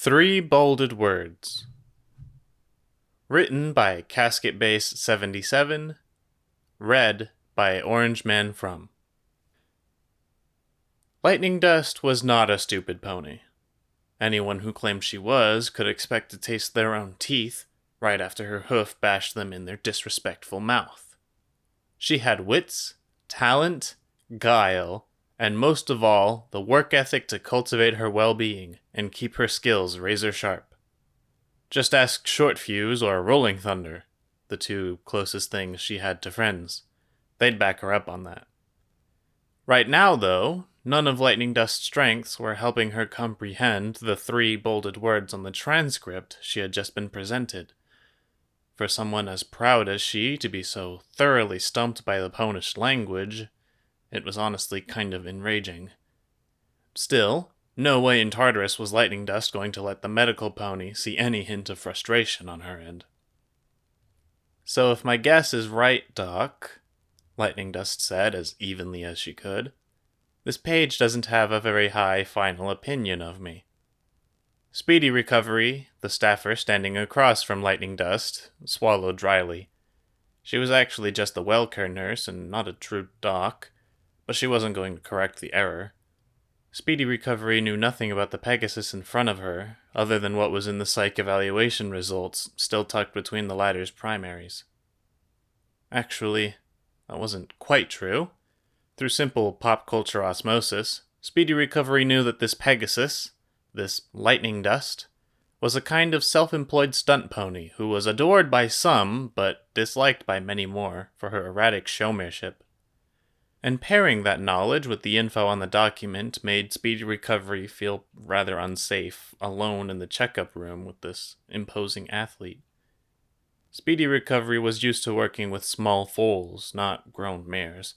Three bolded words. Written by Casket Base 77. Read by Orange Man From. Lightning Dust was not a stupid pony. Anyone who claimed she was could expect to taste their own teeth right after her hoof bashed them in their disrespectful mouth. She had wits, talent, guile, and most of all, the work ethic to cultivate her well-being and keep her skills razor-sharp. Just ask Shortfuse or Rolling Thunder, the two closest things she had to friends. They'd back her up on that. Right now, though, none of Lightning Dust's strengths were helping her comprehend the three bolded words on the transcript she had just been presented. For someone as proud as she to be so thoroughly stumped by the ponish language, it was honestly kind of enraging. Still, no way in Tartarus was Lightning Dust going to let the medical pony see any hint of frustration on her end. "So if my guess is right, Doc," Lightning Dust said as evenly as she could, "this page doesn't have a very high final opinion of me." Speedy Recovery, the staffer standing across from Lightning Dust, swallowed dryly. She was actually just the well-care nurse and not a true doc, but she wasn't going to correct the error. Speedy Recovery knew nothing about the Pegasus in front of her, other than what was in the psych evaluation results, still tucked between the latter's primaries. Actually, that wasn't quite true. Through simple pop culture osmosis, Speedy Recovery knew that this Pegasus, this Lightning Dust, was a kind of self-employed stunt pony who was adored by some, but disliked by many more, for her erratic showmanship. And pairing that knowledge with the info on the document made Speedy Recovery feel rather unsafe, alone in the checkup room with this imposing athlete. Speedy Recovery was used to working with small foals, not grown mares,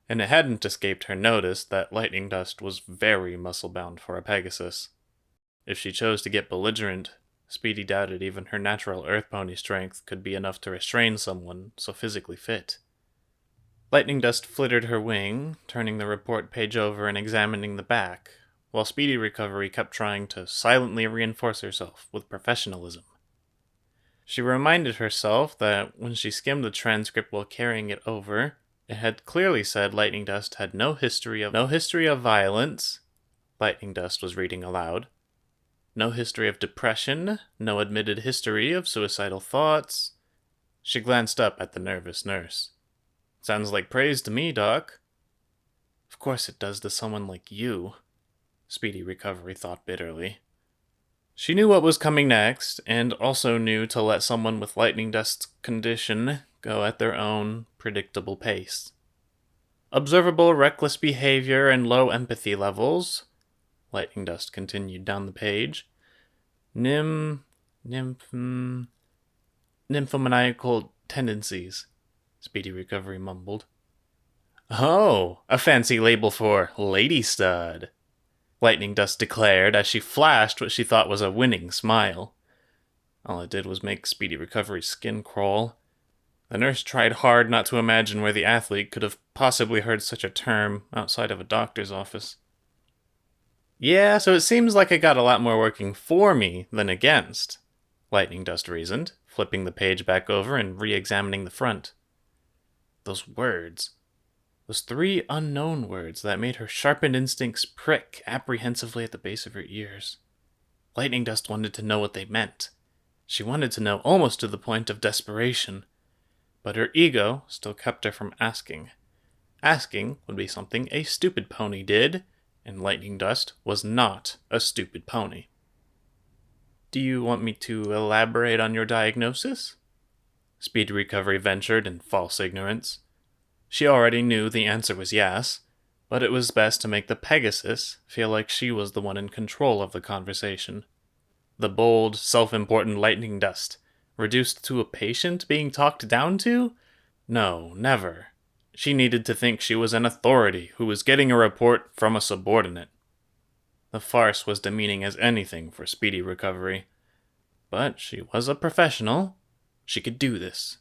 and it hadn't escaped her notice that Lightning Dust was very muscle-bound for a Pegasus. If she chose to get belligerent, Speedy doubted even her natural earth pony strength could be enough to restrain someone so physically fit. Lightning Dust flittered her wing, turning the report page over and examining the back, while Speedy Recovery kept trying to silently reinforce herself with professionalism. She reminded herself that when she skimmed the transcript while carrying it over, it had clearly said Lightning Dust had no history of violence. Lightning Dust was reading aloud. No history of depression, no admitted history of suicidal thoughts. She glanced up at the nervous nurse. "Sounds like praise to me, Doc." "Of course it does to someone like you," Speedy Recovery thought bitterly. She knew what was coming next, and also knew to let someone with Lightning Dust's condition go at their own predictable pace. Observable reckless behavior and low empathy levels, Lightning Dust continued down the page. Nymphomaniacal tendencies, Speedy Recovery mumbled. "Oh, a fancy label for lady stud," Lightning Dust declared as she flashed what she thought was a winning smile. All it did was make Speedy Recovery's skin crawl. The nurse tried hard not to imagine where the athlete could have possibly heard such a term outside of a doctor's office. "Yeah, so it seems like I got a lot more working for me than against," Lightning Dust reasoned, flipping the page back over and re-examining the front. Those words. Those three unknown words that made her sharpened instincts prick apprehensively at the base of her ears. Lightning Dust wanted to know what they meant. She wanted to know almost to the point of desperation. But her ego still kept her from asking. Asking would be something a stupid pony did, and Lightning Dust was not a stupid pony. "Do you want me to elaborate on your diagnosis?" Speedy Recovery ventured in false ignorance. She already knew the answer was yes, but it was best to make the Pegasus feel like she was the one in control of the conversation. The bold, self-important Lightning Dust, reduced to a patient being talked down to? No, never. She needed to think she was an authority who was getting a report from a subordinate. The farce was demeaning as anything for Speedy Recovery. But she was a professional. She could do this.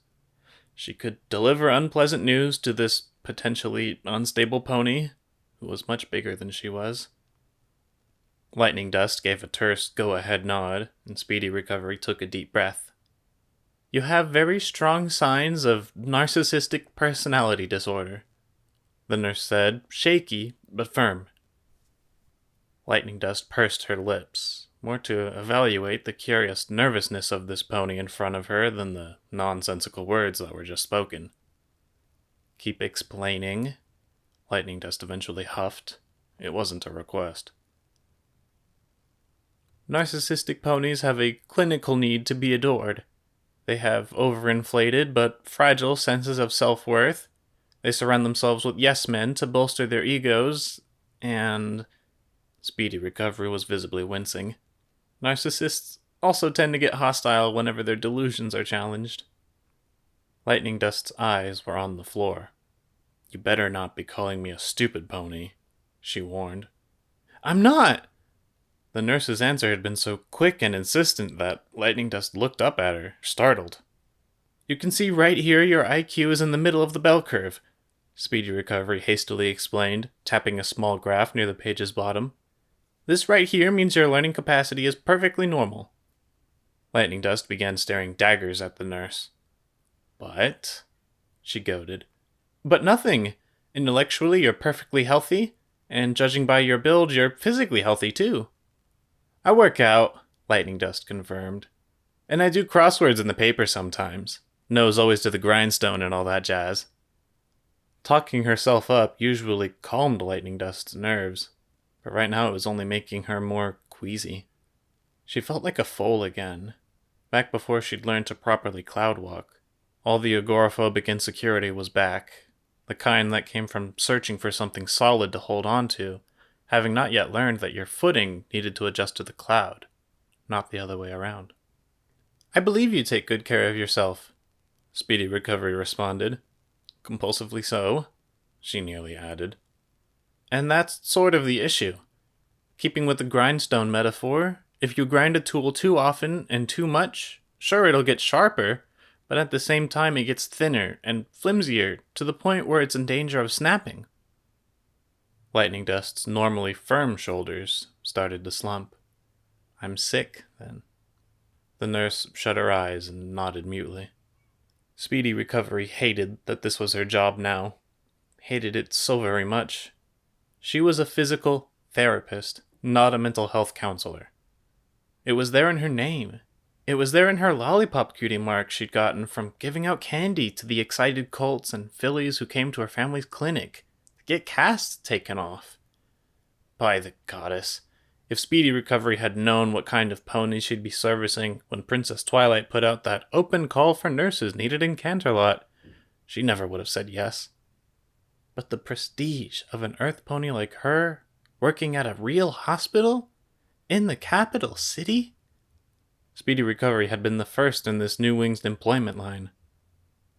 She could deliver unpleasant news to this potentially unstable pony, who was much bigger than she was. Lightning Dust gave a terse go-ahead nod, and Speedy Recovery took a deep breath. You have very strong signs of narcissistic personality disorder, the nurse said, shaky but firm. Lightning Dust pursed her lips, more to evaluate the curious nervousness of this pony in front of her than the nonsensical words that were just spoken. Keep explaining, Lightning Dust eventually huffed. It wasn't a request. Narcissistic ponies have a clinical need to be adored. They have overinflated but fragile senses of self-worth. They surround themselves with yes-men to bolster their egos, and... Speedy Recovery was visibly wincing. Narcissists also tend to get hostile whenever their delusions are challenged. Lightning Dust's eyes were on the floor. You better not be calling me a stupid pony, she warned. I'm not! The nurse's answer had been so quick and insistent that Lightning Dust looked up at her, startled. You can see right here your IQ is in the middle of the bell curve, Speedy Recovery hastily explained, tapping a small graph near the page's bottom. This right here means your learning capacity is perfectly normal. Lightning Dust began staring daggers at the nurse. But, she goaded. But nothing. Intellectually, you're perfectly healthy, and judging by your build, you're physically healthy too. I work out, Lightning Dust confirmed. And I do crosswords in the paper sometimes. Nose always to the grindstone and all that jazz. Talking herself up usually calmed Lightning Dust's nerves, but right now it was only making her more queasy. She felt like a foal again, back before she'd learned to properly cloud walk. All the agoraphobic insecurity was back, the kind that came from searching for something solid to hold on to, having not yet learned that your footing needed to adjust to the cloud, not the other way around. I believe you take good care of yourself, Speedy Recovery responded. Compulsively so, she nearly added. And that's sort of the issue. Keeping with the grindstone metaphor, if you grind a tool too often and too much, sure it'll get sharper, but at the same time it gets thinner and flimsier to the point where it's in danger of snapping. Lightning Dust's normally firm shoulders started to slump. I'm sick, then. The nurse shut her eyes and nodded mutely. Speedy Recovery hated that this was her job now. Hated it so very much. She was a physical therapist, not a mental health counselor. It was there in her name. It was there in her lollipop cutie mark she'd gotten from giving out candy to the excited colts and fillies who came to her family's clinic to get casts taken off. By the goddess, if Speedy Recovery had known what kind of pony she'd be servicing when Princess Twilight put out that open call for nurses needed in Canterlot, she never would have said yes. But the prestige of an earth pony like her, working at a real hospital? In the capital city? Speedy Recovery had been the first in this new wing's employment line.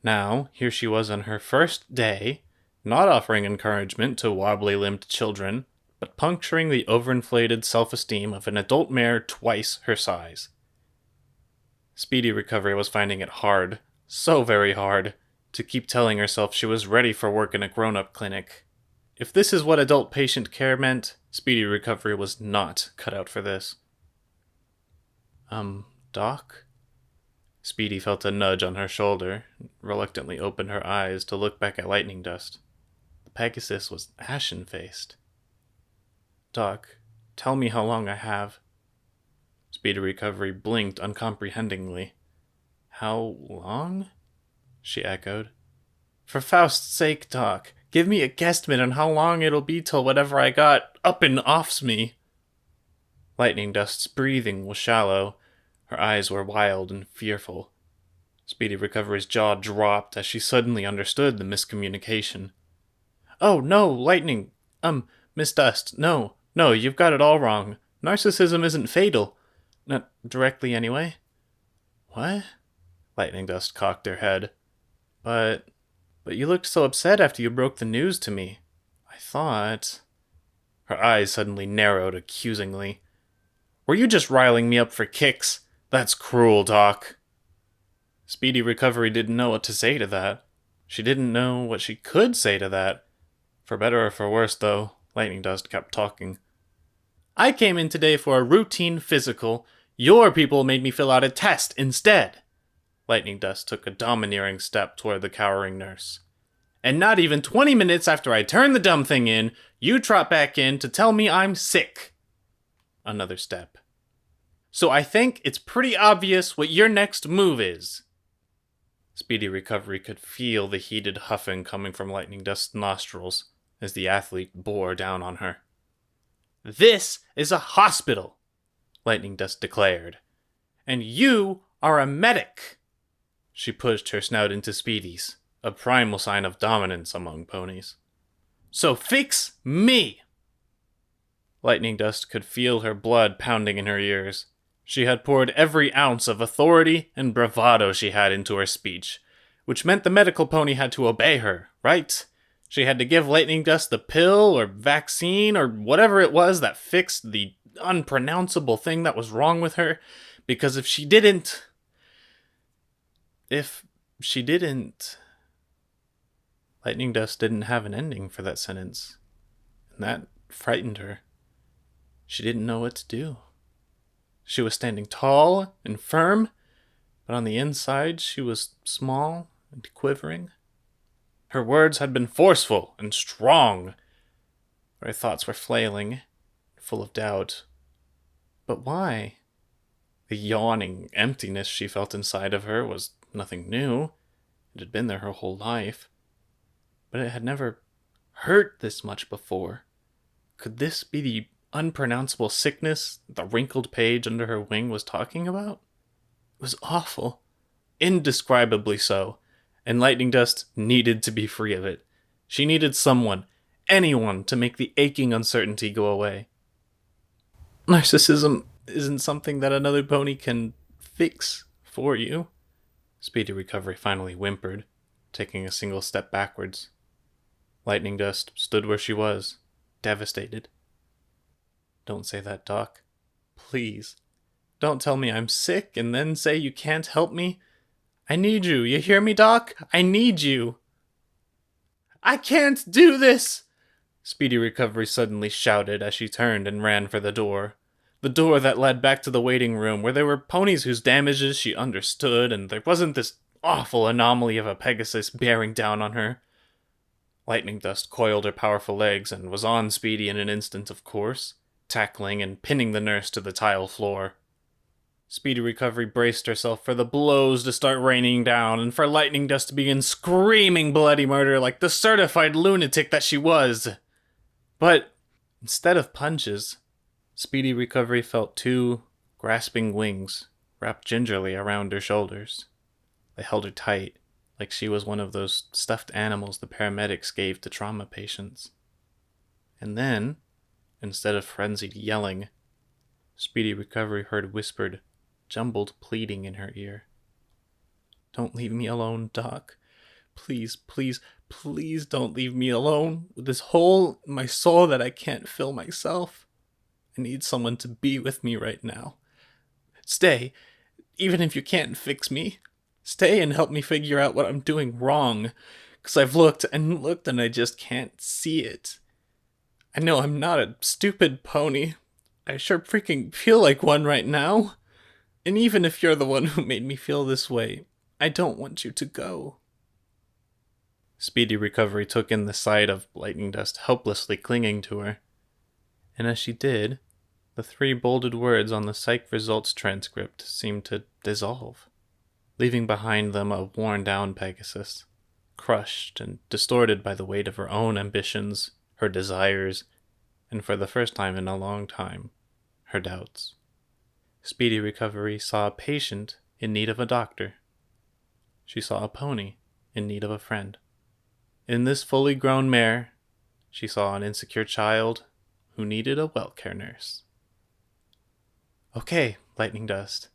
Now, here she was on her first day, not offering encouragement to wobbly-limbed children, but puncturing the overinflated self-esteem of an adult mare twice her size. Speedy Recovery was finding it hard, so very hard, to keep telling herself she was ready for work in a grown-up clinic. If this is what adult patient care meant, Speedy Recovery was not cut out for this. Doc? Speedy felt a nudge on her shoulder, and reluctantly opened her eyes to look back at Lightning Dust. The Pegasus was ashen-faced. Doc, tell me how long I have. Speedy Recovery blinked uncomprehendingly. How long? She echoed. For Faust's sake, Doc, give me a guesstimate on how long it'll be till whatever I got up and offs me. Lightning Dust's breathing was shallow. Her eyes were wild and fearful. Speedy Recovery's jaw dropped as she suddenly understood the miscommunication. Oh, no, Lightning. Miss Dust, no, you've got it all wrong. Narcissism isn't fatal. Not directly, anyway. What? Lightning Dust cocked her head. But you looked so upset after you broke the news to me. I thought... Her eyes suddenly narrowed accusingly. Were you just riling me up for kicks? That's cruel, Doc. Speedy Recovery didn't know what to say to that. She didn't know what she could say to that. For better or for worse, though, Lightning Dust kept talking. I came in today for a routine physical. Your people made me fill out a test instead. Lightning Dust took a domineering step toward the cowering nurse. And not even 20 minutes after I turn the dumb thing in, you trot back in to tell me I'm sick. Another step. So I think it's pretty obvious what your next move is. Speedy Recovery could feel the heated huffing coming from Lightning Dust's nostrils as the athlete bore down on her. This is a hospital, Lightning Dust declared. And you are a medic. She pushed her snout into Speedy's, a primal sign of dominance among ponies. So fix me! Lightning Dust could feel her blood pounding in her ears. She had poured every ounce of authority and bravado she had into her speech, which meant the medical pony had to obey her, right? She had to give Lightning Dust the pill or vaccine or whatever it was that fixed the unpronounceable thing that was wrong with her, because if she didn't... Lightning Dust didn't have an ending for that sentence, and that frightened her. She didn't know what to do. She was standing tall and firm, but on the inside she was small and quivering. Her words had been forceful and strong. Her thoughts were flailing, full of doubt. But why? The yawning emptiness she felt inside of her was nothing new. It had been there her whole life. But it had never hurt this much before. Could this be the unpronounceable sickness the wrinkled page under her wing was talking about? It was awful. Indescribably so. And Lightning Dust needed to be free of it. She needed someone, anyone, to make the aching uncertainty go away. Narcissism isn't something that another pony can fix for you, Speedy Recovery finally whimpered, taking a single step backwards. Lightning Dust stood where she was, devastated. Don't say that, Doc. Please. Don't tell me I'm sick and then say you can't help me. I need you. You hear me, Doc? I need you. I can't do this! Speedy Recovery suddenly shouted as she turned and ran for the door. The door that led back to the waiting room where there were ponies whose damages she understood and there wasn't this awful anomaly of a Pegasus bearing down on her. Lightning Dust coiled her powerful legs and was on Speedy in an instant, of course, tackling and pinning the nurse to the tile floor. Speedy Recovery braced herself for the blows to start raining down and for Lightning Dust to begin screaming bloody murder like the certified lunatic that she was. But instead of punches, Speedy Recovery felt two grasping wings wrapped gingerly around her shoulders. They held her tight, like she was one of those stuffed animals the paramedics gave to trauma patients. And then, instead of frenzied yelling, Speedy Recovery heard whispered, jumbled pleading in her ear. Don't leave me alone, Doc. Please, please, please don't leave me alone with this hole in my soul that I can't fill myself. I need someone to be with me right now. Stay, even if you can't fix me. Stay and help me figure out what I'm doing wrong, 'cause I've looked and I just can't see it. I know I'm not a stupid pony. I sure freaking feel like one right now. And even if you're the one who made me feel this way, I don't want you to go. Speedy Recovery took in the sight of Lightning Dust helplessly clinging to her. And as she did, the three bolded words on the psych results transcript seemed to dissolve, leaving behind them a worn-down Pegasus, crushed and distorted by the weight of her own ambitions, her desires, and for the first time in a long time, her doubts. Speedy Recovery saw a patient in need of a doctor. She saw a pony in need of a friend. In this fully grown mare, she saw an insecure child who needed a well-care nurse. Okay, Lightning Dust.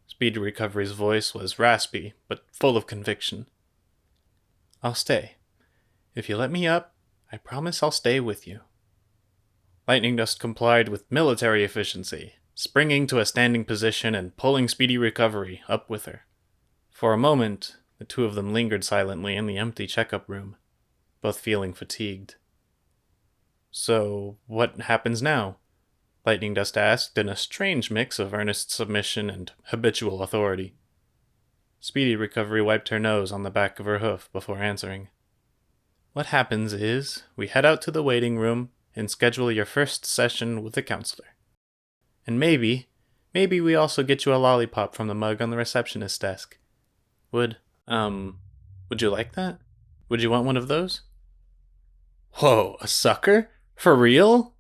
Speedy Recovery's voice was raspy, but full of conviction. I'll stay. If you let me up, I promise I'll stay with you. Lightning Dust complied with military efficiency, springing to a standing position and pulling Speedy Recovery up with her. For a moment, the two of them lingered silently in the empty checkup room, both feeling fatigued. So, what happens now? Lightning Dust asked in a strange mix of earnest submission and habitual authority. Speedy Recovery wiped her nose on the back of her hoof before answering. What happens is, we head out to the waiting room and schedule your first session with the counselor. And maybe we also get you a lollipop from the mug on the receptionist's desk. Would you like that? Would you want one of those? Whoa, a sucker? For real?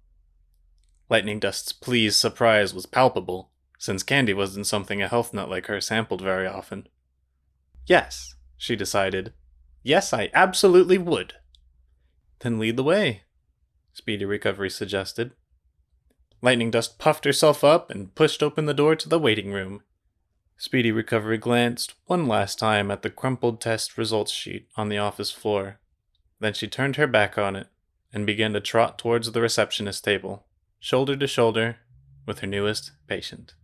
Lightning Dust's pleased surprise was palpable, since candy wasn't something a health nut like her sampled very often. Yes, she decided. Yes, I absolutely would. Then lead the way, Speedy Recovery suggested. Lightning Dust puffed herself up and pushed open the door to the waiting room. Speedy Recovery glanced one last time at the crumpled test results sheet on the office floor. Then she turned her back on it and began to trot towards the receptionist table, shoulder to shoulder with her newest patient.